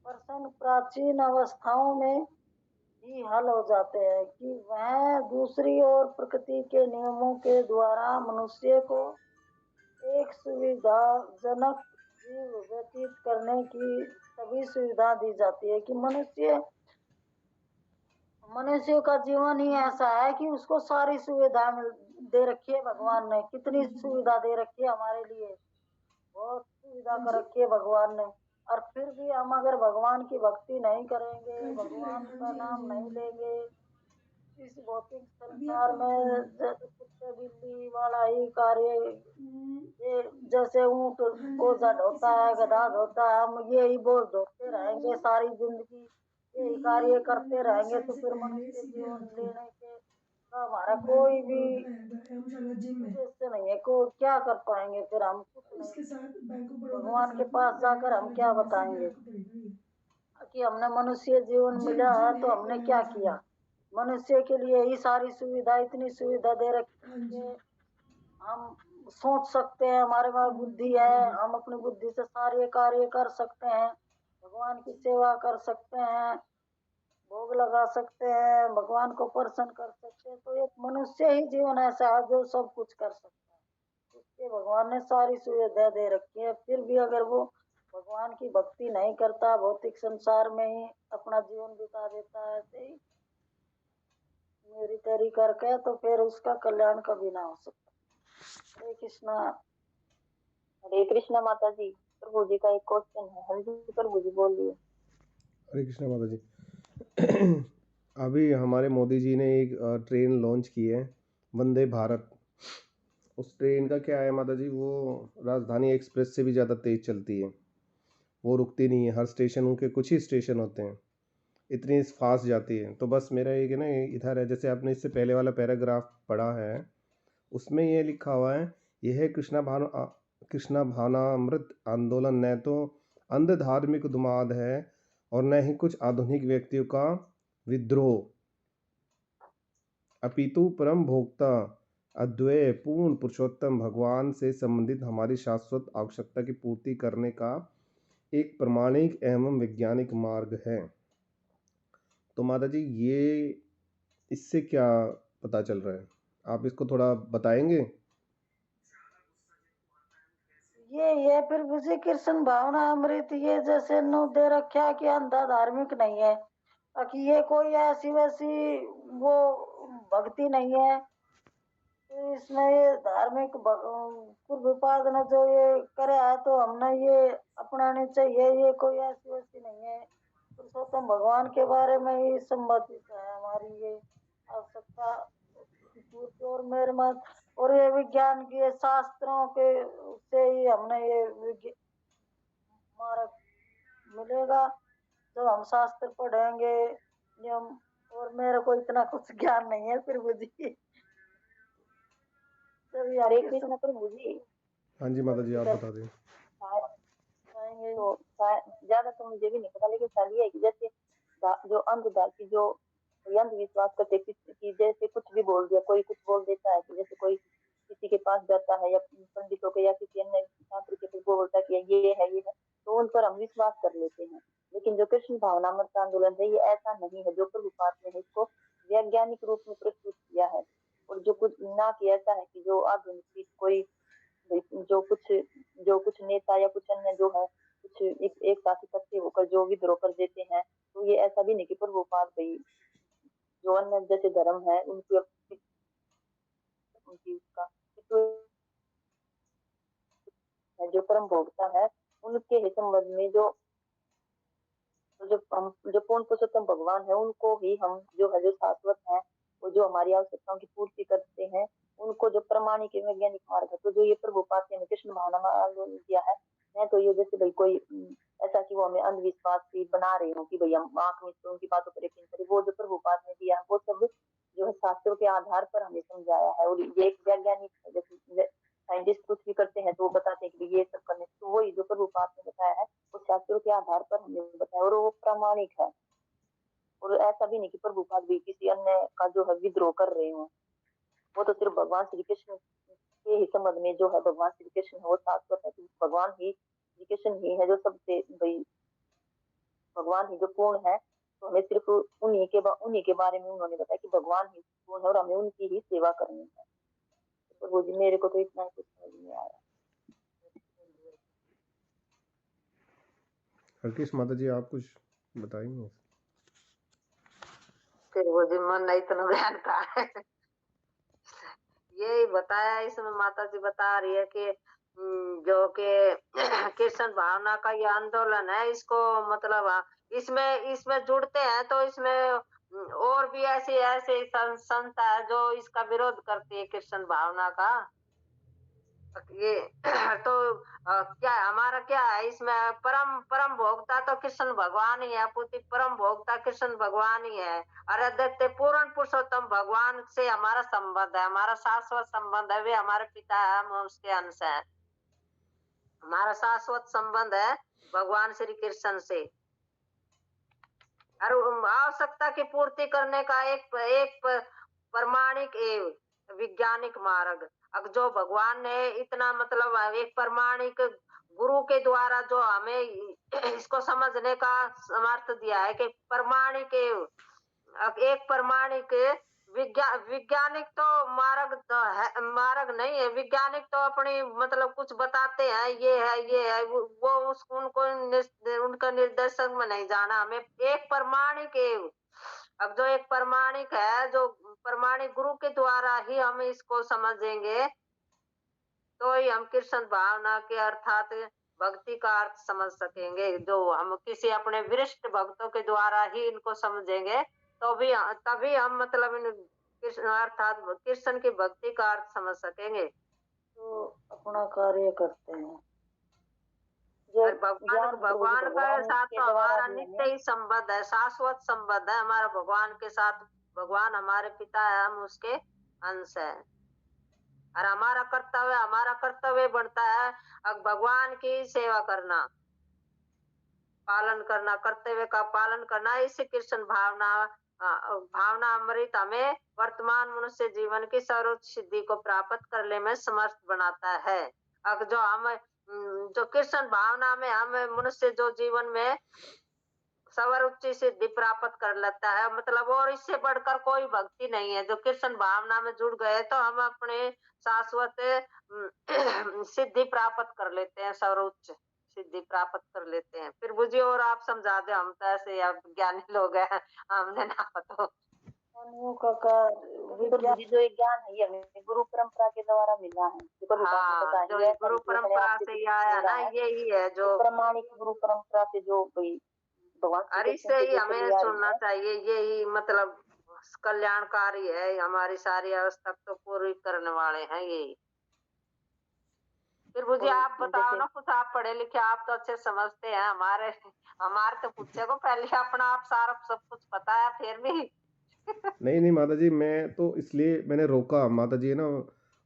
Speaker 1: प्रश्न प्राचीन अवस्थाओं में ही हल हो जाते हैं, कि वह दूसरी ओर प्रकृति के नियमों के द्वारा मनुष्य को एक सुविधाजनक जीव व्यतीत करने की सभी सुविधा दी जाती है। कि मनुष्य का जीवन ही ऐसा है कि उसको सारी सुविधा दे रखी है भगवान ने। कितनी सुविधा दे रखी है हमारे लिए, बहुत सुविधा कर रखी है भगवान ने। और फिर भी हम अगर भगवान की भक्ति नहीं करेंगे, भगवान का नाम नहीं लेंगे, इस भौतिक संसार में जैसे कुत्ते बिल्ली वाला ही कार्य, ये जैसे ऊंट बोझा ढोता है, गधा ढोता है, हम यही बोझ ढोते रहेंगे सारी जिंदगी, यही कार्य करते रहेंगे तो फिर मनुष्य जीवन लेने के का हमारा कोई भी उद्देश्य नहीं है। को क्या कर पाएंगे फिर हम? कुछ नहीं। भगवान के पास जाकर हम क्या बताएंगे कि हमने मनुष्य जीवन मिला है तो हमने क्या किया? मनुष्य के लिए ही सारी सुविधा, इतनी सुविधा दे रखी है। हम सोच सकते हैं, हमारे पास बुद्धि है, हम अपनी बुद्धि से सारे कार्य कर सकते हैं, भगवान की सेवा कर सकते हैं, भोग लगा सकते हैं, भगवान को प्रसन्न कर सकते हैं। तो एक मनुष्य ही जीवन ऐसा है जो सब कुछ कर सकता है। उसके भगवान ने सारी सुविधा दे रखी है, फिर भी अगर वो भगवान की भक्ति नहीं करता, भौतिक संसार में ही अपना जीवन बिता देता है ऐसे ही मेरी तेरी करके, तो फिर उसका कल्याण कभी ना हो सकता। हरे कृष्णा।
Speaker 2: हरे कृष्णा माता जी। प्रभु जी का एक क्वेश्चन है। हाँ जी प्रभु जी बोलिए।
Speaker 3: हरे कृष्णा माता जी। अभी हमारे मोदी जी ने एक ट्रेन लॉन्च की है, वंदे भारत। उस ट्रेन का क्या है माता जी, वो राजधानी एक्सप्रेस से भी ज़्यादा तेज़ चलती है, वो रुकती नहीं है। हर स्टेशन, उनके कुछ ही स्टेशन होते हैं, इतनी फास्ट जाती है। तो बस मेरा एक है ना, इधर है, जैसे आपने इससे पहले वाला पैराग्राफ पढ़ा है, उसमें ये लिखा हुआ है, यह कृष्णा भावनामृत आंदोलन न तो अंध धार्मिक उन्माद है और न ही कुछ आधुनिक व्यक्तियों का विद्रोह, अपितु परम भोक्ता अद्वय पूर्ण पुरुषोत्तम भगवान से संबंधित हमारी शाश्वत आवश्यकता की पूर्ति करने का एक प्रमाणिक एवं वैज्ञानिक मार्ग है। तो माता जी, ये इससे क्या पता चल रहा है, आप इसको थोड़ा बताएंगे?
Speaker 1: ये फिर विजय कृष्ण भावना अमृत ये जैसे नो दे रखा कि अंधा धार्मिक नहीं है, ताकि ये कोई ऐसी वैसी वो भक्ति नहीं है। तो इसमें ये धार्मिक पूर्वपाद ने जो ये करे है तो हमने ये अपनानी चाहिए। ये कोई ऐसी वैसी नहीं है, पुरुषोत्तम भगवान के बारे में ही संबंधित है हमारी ये आवश्यकता की पूर्ति। और मेरे मत और ये विज्ञान के शास्त्रों के से ही हमने ये मार्ग मिलेगा जब हम शास्त्र पढ़ेंगे नियम। और मेरे को इतना कुछ ज्ञान नहीं है फिर बुद्धि तभी हम
Speaker 2: हरे
Speaker 1: कृष्ण
Speaker 2: कृष्ण प्रभु जी।
Speaker 3: हाँ जी माता जी, आप
Speaker 1: कर
Speaker 3: बता दें।
Speaker 1: पाएंगे।
Speaker 2: तो ज्यादा तो मुझे भी नहीं पता, लेकिन सर ये है कि जैसे जो अंधदार की जो कोई अंधविश्वास करते कि जैसे कुछ भी बोल दिया, कोई कुछ बोल देता है कि जैसे कोई किसी के पास जाता है या पंडितों के या किसी अन्य शास्त्र के कुछ बोलता है कि ये है, तो उन पर हम विश्वास कर लेते हैं। लेकिन जो कृष्ण भावनामृत आंदोलन है, ये ऐसा नहीं है। जो प्रभुपाद ने इसको वैज्ञानिक रूप में प्रस्तुत किया है, और जो कुछ ना कि ऐसा है कि जो आधुनिक कोई जो कुछ नेता या कुछ अन्य जो है कुछ एक साथ इकट्ठे होकर जो विद्रोह कर देते हैं, तो ये ऐसा भी नहीं कि प्रभुपाद भाई जो अन्य जैसे धर्म है उनकी उनकी उसका जो परम भोक्ता है उनके ही संबंध में जो पूर्ण पुरुषोत्तम भगवान है, उनको ही हम जो है जो शाश्वत है, वो जो हमारी आवश्यकताओं की पूर्ति करते हैं, उनको जो प्रमाणिक वैज्ञानिक मार्ग है। तो जो ये प्रभुपाद ने कृष्ण भावना आंदोलन किया है, मैं तो ये जैसे भाई कोई ऐसा कि वो हमें अंधविश्वास भी बना रहे हो कि भाई हम आंख में तो उनकी बातों पर यकीन करें, वो जो प्रभुपाद ने दिया है वो सब जो है शास्त्रों के आधार पर हमें समझाया है। और ये एक वैज्ञानिक है, जैसे साइंटिस्ट कुछ भी करते हैं तो वो बताते हैं कि ये सब करने, तो वही जो प्रभुपाद ने बताया है वो शास्त्रों के आधार पर हमें बताया और वो प्रामाणिक है। और ऐसा भी नहीं कि प्रभुपाद भी किसी अन्य का जो है विद्रोह कर रहे हो। वो तो सिर्फ भगवान श्री कृष्ण के ही संबंध में जो है भगवान श्री कृष्ण है वो शाश्वत है कि भगवान ही श्री कृष्ण ही है जो सबसे भाई भगवान ही जो पूर्ण है। तो हमें सिर्फ उन्हीं के बारे में उन्होंने बताया कि भगवान ही पूर्ण है और हमें उनकी ही सेवा करनी है। तो वो जी मेरे को तो इतना कुछ समझ नहीं आया।
Speaker 3: हरकृष्ण माता जी, आप कुछ बताएंगे?
Speaker 4: फिर वो जी मन नहीं इतना ध्यान था। यही बताया इसमें माता जी बता रही है कि जो कि कृष्ण भावना का ये आंदोलन है, इसको मतलब इसमें जुड़ते हैं तो इसमें और भी ऐसे ऐसे संस्था है जो इसका विरोध करती है कृष्ण भावना का। ये तो क्या हमारा क्या है इसमें, परम परम भोक्ता तो कृष्ण भगवान ही है, पुति परम भोक्ता कृष्ण भगवान ही है। अरे दैत्य पूर्ण पुरुषोत्तम भगवान से हमारा संबंध है, हमारा शाश्वत संबंध है, वे हमारे पिता है, हम उसके अंश है। हमारा शाश्वत संबंध है भगवान श्री कृष्ण से। और आवश्यकता की पूर्ति करने का एक प्रमाणिक एवं वैज्ञानिक मार्ग। अब जो भगवान ने इतना मतलब एक प्रमाणिक गुरु के द्वारा जो हमें इसको समझने का समर्थ दिया है कि प्रमाणिक एक प्रमाणिक वैज्ञानिक तो मार्ग तो है, मार्ग नहीं है। वैज्ञानिक तो अपनी मतलब कुछ बताते हैं, ये है वो उनको उनका निर्देशन में नहीं जाना हमें। एक प्रमाणिक अब जो एक प्रमाणिक है, जो प्रमाणिक गुरु के द्वारा ही हम इसको समझेंगे तो ही हम कृष्ण भावना के अर्थात भक्ति का अर्थ समझ सकेंगे। जो हम किसी अपने वरिष्ठ भक्तों के द्वारा ही इनको समझेंगे तो भी तभी हम मतलब इन कृष्ण अर्थात कृष्ण की भक्ति का अर्थ समझ सकेंगे।
Speaker 1: तो अपना कार्य करते हैं।
Speaker 2: जो
Speaker 4: भगवान के साथ
Speaker 2: के
Speaker 4: तो
Speaker 2: द्वारा
Speaker 4: हमारा
Speaker 2: ही
Speaker 4: नित्य
Speaker 2: हमें
Speaker 4: ही संबंध है, शाश्वत संबंध है हमारा भगवान के साथ। भगवान हमारे पिता है, हम उसके अंश है। और हमारा कर्तव्य बनता है अब भगवान की सेवा करना, पालन करना, कर्तव्य का पालन करना। इससे कृष्ण भावना अमृत हमें वर्तमान मनुष्य जीवन की सर्वोच्च सिद्धि को प्राप्त करने में समर्थ बनाता है। अब जो कृष्ण भावना में हम मनुष्य जो जीवन में सर्वोच्च सिद्धि प्राप्त कर लेता है, मतलब और इससे बढ़कर कोई भक्ति नहीं है। जो कृष्ण भावना में जुड़ गए तो हम अपने शाश्वत सिद्धि प्राप्त कर लेते हैं, सर्वोच्च सिद्धि प्राप्त कर लेते हैं। फिर बुझिए और आप समझा दो, हम तो ऐसे आप ज्ञानी लोग हैं, हमने ना तो
Speaker 1: ज्ञानियों का विज्ञान
Speaker 2: जो एक ज्ञान है ये हमें गुरु परंपरा के द्वारा मिला है।
Speaker 4: हाँ, जो ये गुरु परंपरा से ही आया ना, यही है जो
Speaker 2: प्रमाणिक गुरु परंपरा से जो भगवान श्री
Speaker 4: अरे
Speaker 2: कृष्ण
Speaker 4: से
Speaker 2: से
Speaker 4: ही
Speaker 2: जो
Speaker 4: हमें
Speaker 2: चली आ रही
Speaker 4: सुनना
Speaker 2: है।
Speaker 4: चाहिए। यही मतलब कल्याणकारी है, हमारी सारी अवस्था तो पूरी करने वाले हैं यही। फिर मुझे आप बताओ ना कुछ, आप पढ़े लिखे, आप तो अच्छे समझते हैं। हमारे तो पूछे को पहले अपना आप सारा सब कुछ पता है फिर भी
Speaker 3: नहीं माता जी, मैं तो इसलिए मैंने रोका। माता जी है ना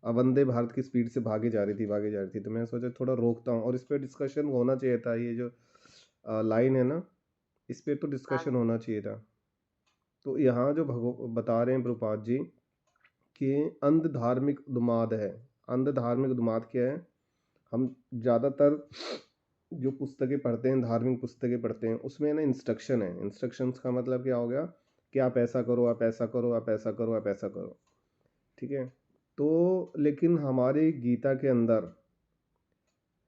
Speaker 3: वंदे भारत की स्पीड से भागे जा रही थी, तो मैंने सोचा थोड़ा रोकता हूँ और इस पे डिस्कशन होना चाहिए था। ये जो लाइन है ना, इस पे तो डिस्कशन होना चाहिए था। तो यहाँ जो बता रहे हैं प्रभुपाद जी कि अंध धार्मिक उन्माद है। अंध धार्मिक उन्माद क्या है? हम ज़्यादातर जो पुस्तकें पढ़ते हैं, धार्मिक पुस्तकें पढ़ते हैं, उसमें ना इंस्ट्रक्शन है। इंस्ट्रक्शंस का मतलब क्या हो गया कि आप ऐसा करो, आप ऐसा करो, आप ऐसा करो, आप ऐसा करो, ठीक है। तो लेकिन हमारी गीता के अंदर,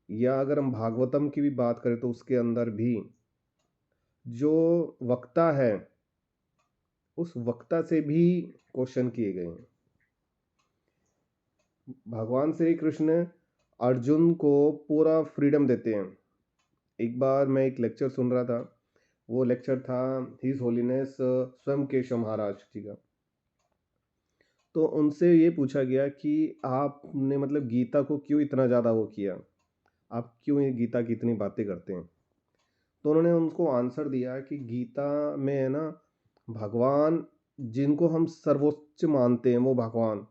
Speaker 3: या अगर हम भागवतम की भी बात करें तो उसके अंदर भी जो वक्ता है, उस वक्ता से भी क्वेश्चन किए गए हैं। भगवान श्री कृष्ण अर्जुन को पूरा फ्रीडम देते हैं। एक बार मैं एक लेक्चर सुन रहा था, वो लेक्चर था हिज होलीनेस स्वयं केशव महाराज जी का। तो उनसे ये पूछा गया कि आपने मतलब गीता को क्यों इतना ज़्यादा वो किया, आप क्यों ये गीता की इतनी बातें करते हैं। तो उन्होंने उनको आंसर दिया कि गीता में है ना, भगवान जिनको हम सर्वोच्च मानते हैं वो भगवान,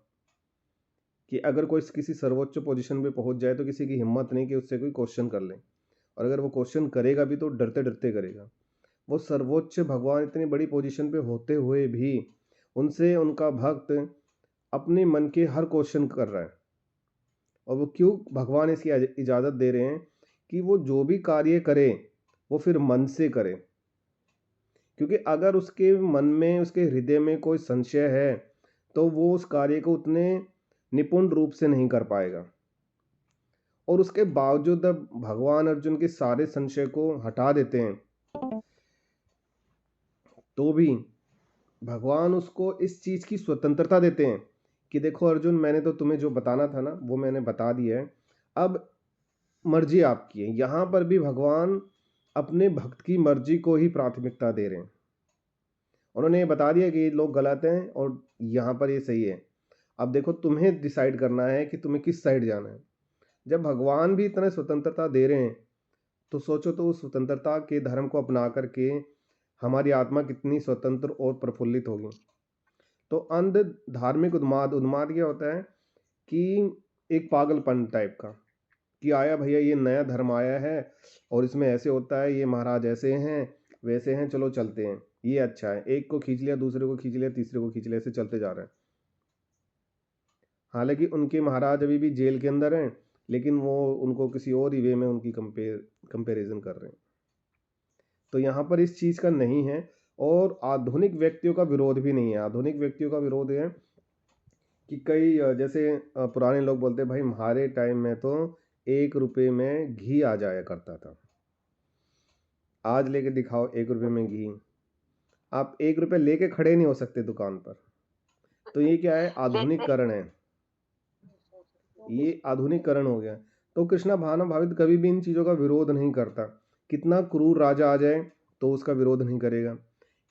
Speaker 3: कि अगर कोई किसी सर्वोच्च पोजीशन पे पहुंच जाए तो किसी की हिम्मत नहीं कि उससे कोई क्वेश्चन कर ले, और अगर वो क्वेश्चन करेगा भी तो डरते डरते करेगा। वो सर्वोच्च भगवान इतनी बड़ी पोजीशन पे होते हुए भी उनसे उनका भक्त अपने मन के हर क्वेश्चन कर रहा है। और वो क्यों भगवान इसकी इजाज़त दे रहे हैं कि वो जो भी कार्य करे वो फिर मन से करे, क्योंकि अगर उसके मन में, उसके हृदय में कोई संशय है तो वो उस कार्य को उतने निपुण रूप से नहीं कर पाएगा। और उसके बावजूद अब भगवान अर्जुन के सारे संशय को हटा देते हैं, तो भी भगवान उसको इस चीज़ की स्वतंत्रता देते हैं कि देखो अर्जुन, मैंने तो तुम्हें जो बताना था ना वो मैंने बता दिया है, अब मर्जी आपकी है। यहाँ पर भी भगवान अपने भक्त की मर्जी को ही प्राथमिकता दे रहे हैं। उन्होंने ये बता दिया कि ये लोग गलत हैं और यहाँ पर ये सही है। अब देखो तुम्हें डिसाइड करना है कि तुम्हें किस साइड जाना है। जब भगवान भी इतने स्वतंत्रता दे रहे हैं तो सोचो तो उस स्वतंत्रता के धर्म को अपना करके हमारी आत्मा कितनी स्वतंत्र और प्रफुल्लित होगी। तो अंध धार्मिक उन्माद उन्माद क्या होता है कि एक पागलपन टाइप का, कि आया भैया ये नया धर्म आया है और इसमें ऐसे होता है, ये महाराज ऐसे हैं वैसे हैं, चलो चलते हैं, ये अच्छा है। एक को खींच लिया, दूसरे को खींच लिया, तीसरे को खींच लिया, ऐसे चलते जा रहे हैं। हालांकि उनके महाराज अभी भी जेल के अंदर हैं, लेकिन वो उनको किसी और ही वे में उनकी कंपेरिजन कर रहे हैं। तो यहाँ पर इस चीज़ का नहीं है। और आधुनिक व्यक्तियों का विरोध भी नहीं है। आधुनिक व्यक्तियों का विरोध है कि कई जैसे पुराने लोग बोलते हैं भाई हमारे टाइम में तो 1 रुपये में घी आ जाया करता था, आज लेके दिखाओ 1 रुपये में घी। आप 1 रुपये लेके खड़े नहीं हो सकते दुकान पर। तो ये क्या है, आधुनिकरण है, ये आधुनिकरण हो गया। तो कृष्णा भावना भावित कभी भी इन चीज़ों का विरोध नहीं करता। कितना क्रूर राजा आ जाए तो उसका विरोध नहीं करेगा,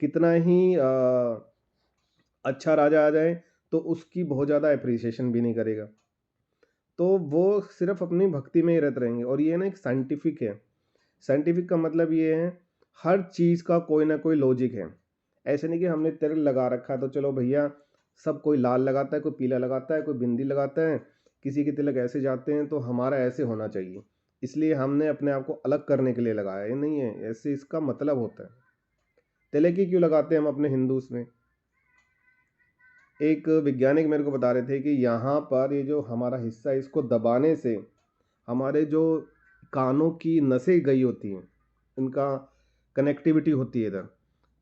Speaker 3: कितना ही अच्छा राजा आ जाए तो उसकी बहुत ज़्यादा अप्रिसिएशन भी नहीं करेगा। तो वो सिर्फ अपनी भक्ति में ही रहते रहेंगे। और ये ना एक साइंटिफिक है। साइंटिफिक का मतलब ये है हर चीज़ का कोई ना कोई लॉजिक है। ऐसे नहीं कि हमने तिलक लगा रखा है तो चलो भैया, सब कोई लाल लगाता है, कोई पीला लगाता है, कोई बिंदी लगाता है, किसी के तिलक ऐसे जाते हैं तो हमारा ऐसे होना चाहिए, इसलिए हमने अपने आप को अलग करने के लिए लगाया। ये नहीं है, ऐसे इसका मतलब होता है। तिलक ही क्यों लगाते हैं हम अपने हिंदूस में? एक वैज्ञानिक मेरे को बता रहे थे कि यहाँ पर ये जो हमारा हिस्सा है इसको दबाने से हमारे जो कानों की नसें गई होती हैं, इनका कनेक्टिविटी होती है इधर,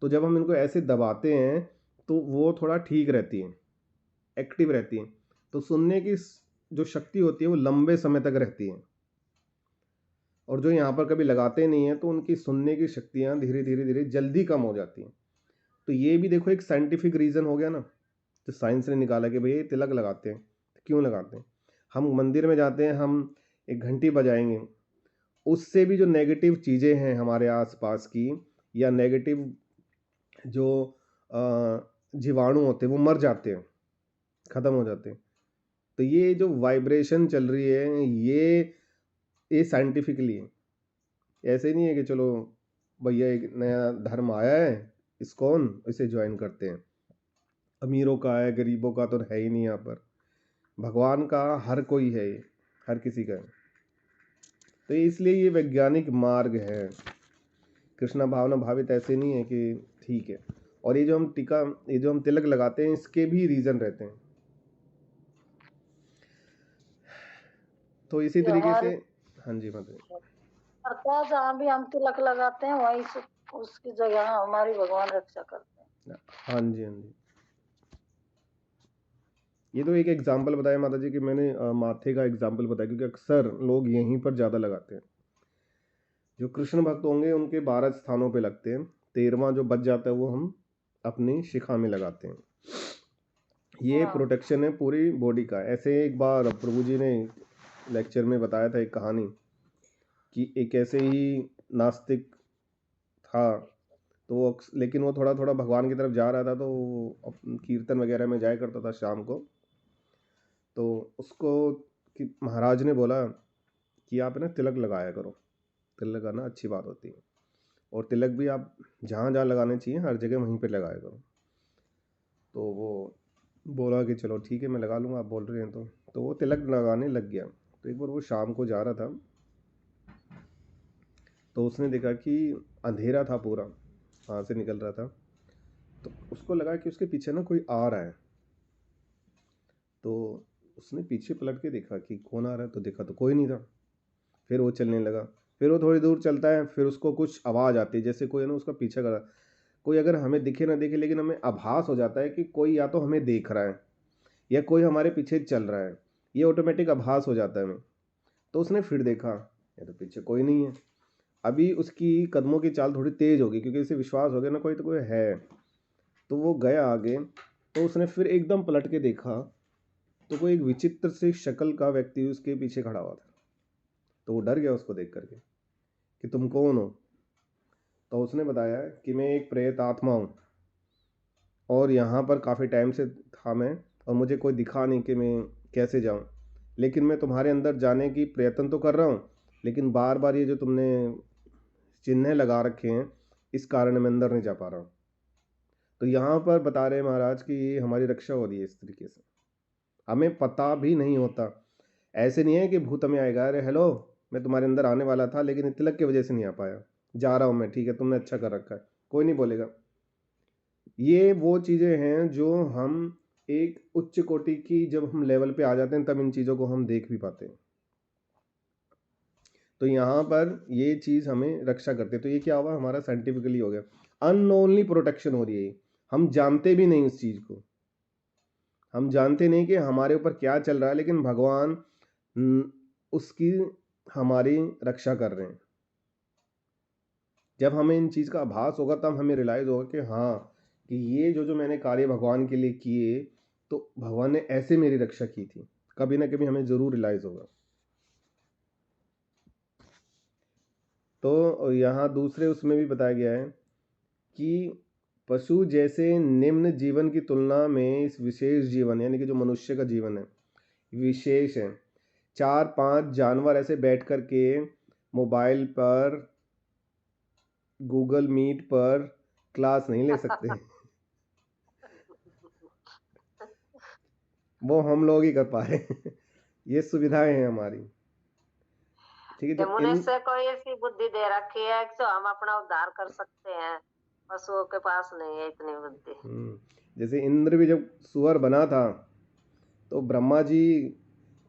Speaker 3: तो जब हम इनको ऐसे दबाते हैं तो वो थोड़ा ठीक रहती हैं, एक्टिव रहती हैं, तो सुनने की जो शक्ति होती है वो लंबे समय तक रहती है। और जो यहाँ पर कभी लगाते नहीं हैं तो उनकी सुनने की शक्तियाँ धीरे धीरे धीरे जल्दी कम हो जाती हैं। तो ये भी देखो एक साइंटिफिक रीज़न हो गया ना, तो साइंस ने निकाला कि भैया तिलक लगाते हैं, क्यों लगाते हैं? हम मंदिर में जाते हैं, हम एक घंटी बजाएंगे, उससे भी जो नेगेटिव चीज़ें हैं हमारे आसपास की या नेगेटिव जो जीवाणु होते हैं वो मर जाते हैं, ख़त्म हो जाते हैं। तो ये जो वाइब्रेशन चल रही है ये साइंटिफिकली है। ऐसे नहीं है कि चलो भैया एक नया धर्म आया है इस्कॉन, इसे ज्वाइन करते हैं। अमीरों का है, गरीबों का तो है ही नहीं यहाँ पर। भगवान का हर कोई है, हर किसी का है। तो इसलिए ये वैज्ञानिक मार्ग है। कृष्णा भावना भावित ऐसे नहीं है कि ठीक है। और ये जो हम टीका, ये जो हम तिलक लगाते हैं, इसके भी रीज़न रहते हैं। तो इसी
Speaker 1: ये
Speaker 3: तरीके से
Speaker 1: हमारी
Speaker 3: हाँ जी मतलब
Speaker 1: करता है, जहाँ भी हम तिलक लगाते हैं वहीं से उसकी जगह हमारी भगवान रक्षा करते हैं।
Speaker 3: हाँ जी हाँ जी। ये तो एक एग्जाम्पल बताया माता जी कि मैंने माथे का एग्जाम्पल बताया, क्योंकि अक्सर लोग यहीं पर ज़्यादा लगाते हैं। जो कृष्ण भक्त होंगे उनके 12 स्थानों पे लगते हैं, 13वां जो बच जाता है वो हम अपनी शिखा में लगाते हैं। ये
Speaker 1: हाँ।
Speaker 3: प्रोटेक्शन है पूरी बॉडी का। ऐसे एक बार प्रभु जी ने लेक्चर में बताया था एक कहानी कि एक ऐसे ही नास्तिक था, तो वो लेकिन वो थोड़ा थोड़ा भगवान की तरफ जा रहा था, तो वो कीर्तन वगैरह में जाया करता था शाम को। तो उसको कि महाराज ने बोला कि आप ना तिलक लगाया करो, तिलक लगाना अच्छी बात होती है, और तिलक भी आप जहाँ जहाँ लगाने चाहिए हर जगह वहीं पे लगाया करो। तो वो बोला कि चलो ठीक है मैं लगा लूँगा, आप बोल रहे हैं तो वो तिलक लगाने लग गया। तो एक बार वो शाम को जा रहा था, तो उसने देखा कि अंधेरा था पूरा, वहाँ से निकल रहा था, तो उसको लगा कि उसके पीछे ना कोई आ रहा है। तो उसने पीछे पलट के देखा कि कौन आ रहा है, तो देखा तो कोई नहीं था। फिर वो चलने लगा, फिर वो थोड़ी दूर चलता है, फिर उसको कुछ आवाज़ आती है जैसे कोई है ना उसका पीछा कर रहा है। कोई अगर हमें दिखे ना दिखे, लेकिन हमें आभास हो जाता है कि कोई या तो हमें देख रहा है या कोई हमारे पीछे चल रहा है, ये ऑटोमेटिक आभास हो जाता है हमें। तो उसने फिर देखा, ये तो पीछे कोई नहीं है। अभी उसकी कदमों की चाल थोड़ी तेज़ होगी, क्योंकि उसे विश्वास हो गया ना कोई तो कोई है। तो वो गया आगे, तो उसने फिर एकदम पलट के देखा, तो कोई एक विचित्र सी शक्ल का व्यक्ति उसके पीछे खड़ा हुआ था। तो वो डर गया उसको देख करके कि तुम कौन हो। तो उसने बताया कि मैं एक प्रेत आत्मा हूँ, और यहाँ पर काफ़ी टाइम से था मैं, और मुझे कोई दिखा नहीं कि मैं कैसे जाऊँ, लेकिन मैं तुम्हारे अंदर जाने की प्रयत्न तो कर रहा हूँ, लेकिन बार बार ये जो तुमने चिन्ह लगा रखे हैं, इस कारण मैं अंदर नहीं जा पा रहा हूँ। तो यहाँ पर बता रहे हैं महाराज कि ये हमारी रक्षा हो रही है इस तरीके से, हमें पता भी नहीं होता। ऐसे नहीं है कि भूत हमें आएगा, अरे हेलो मैं तुम्हारे अंदर आने वाला था लेकिन तिलक की वजह से नहीं आ पाया, जा रहा हूँ मैं, ठीक है तुमने अच्छा कर रखा है, कोई नहीं बोलेगा। ये वो चीज़ें हैं जो हम एक उच्च कोटि की जब हम लेवल पे आ जाते हैं तब इन चीज़ों को हम देख भी पाते हैं। तो यहाँ पर ये चीज़ हमें रक्षा करते हैं। तो ये क्या हुआ, हमारा साइंटिफिकली हो गया, अननोनली प्रोटेक्शन हो रही है। हम जानते भी नहीं उस चीज़ को, हम जानते नहीं कि हमारे ऊपर क्या चल रहा है, लेकिन भगवान उसकी हमारी रक्षा कर रहे हैं। जब हमें इन चीज़ का आभास होगा तब हमें रियलाइज़ होगा कि हाँ, कि ये जो मैंने कार्य भगवान के लिए किए, तो भगवान ने ऐसे मेरी रक्षा की थी। कभी ना कभी हमें ज़रूर रियलाइज़ होगा। तो यहाँ दूसरे उसमें भी बताया गया है कि पशु जैसे निम्न जीवन की तुलना में इस विशेष जीवन, यानी कि जो मनुष्य का जीवन है विशेष है। 4-5 जानवर ऐसे बैठ कर के मोबाइल पर, गूगल मीट पर क्लास नहीं ले सकते। वो हम लोग ही कर पा रहे हैं। ये सुविधाएं हैं हमारी, ठीक है। जो इन
Speaker 4: मनुष्य को ऐसी बुद्धि दे रखी है कि हम अपना उद्धार कर सकते हैं, पशुओं के पास नहीं है इतनी बुद्धि।
Speaker 3: जैसे इंद्र भी जब सुअर बना था तो ब्रह्मा जी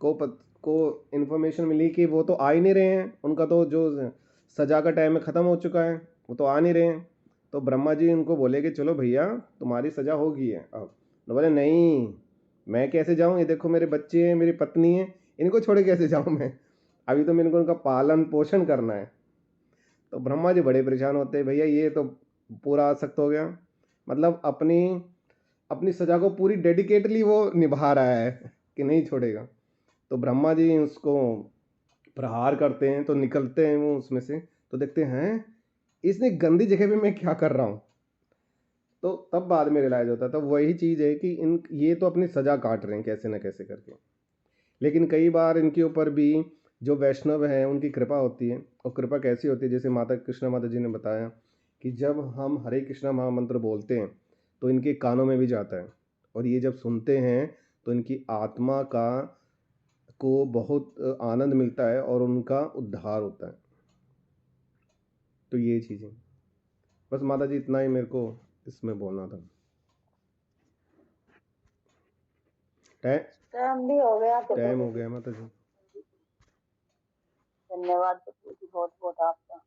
Speaker 3: को इन्फॉर्मेशन मिली कि वो तो आ ही नहीं रहे हैं, उनका तो जो सजा का टाइम ख़त्म हो चुका है, वो तो आ नहीं रहे हैं। तो ब्रह्मा जी उनको बोले कि चलो भैया तुम्हारी सजा होगी है अब। तो बोले नहीं, मैं कैसे जाऊँ, ये देखो मेरे बच्चे हैं, मेरी पत्नी है, इनको छोड़ कैसे जाऊँ मैं, अभी तो मेरे को उनका पालन पोषण करना है। तो ब्रह्मा जी बड़े परेशान होते हैं, भैया ये तो पूरा आसक्त हो गया, मतलब अपनी अपनी सजा को पूरी डेडिकेटली वो निभा रहा है कि नहीं छोड़ेगा। तो ब्रह्मा जी उसको प्रहार करते हैं, तो निकलते हैं वो उसमें से, तो देखते हैं इसने गंदी जगह पे मैं क्या कर रहा हूँ। तो तब बाद में रियलाइज होता है, तब वही चीज़ है कि ये तो अपनी सजा काट रहे हैं कैसे ना कैसे करके। लेकिन कई बार इनके ऊपर भी जो वैष्णव हैं उनकी कृपा होती है। और कृपा कैसी होती है, जैसे माता कृष्णा माता जी ने बताया कि जब हम हरे कृष्णा महामंत्र बोलते हैं तो इनके कानों में भी जाता है, और ये जब सुनते हैं तो इनकी आत्मा को बहुत आनंद मिलता है और उनका उद्धार होता है। तो ये चीज़ें बस माता जी इतना ही मेरे को इसमें बोलना था।
Speaker 1: टाइम भी हो गया।
Speaker 3: टाइम हो गया माता जी।
Speaker 2: धन्यवाद बहुत बहुत आपका।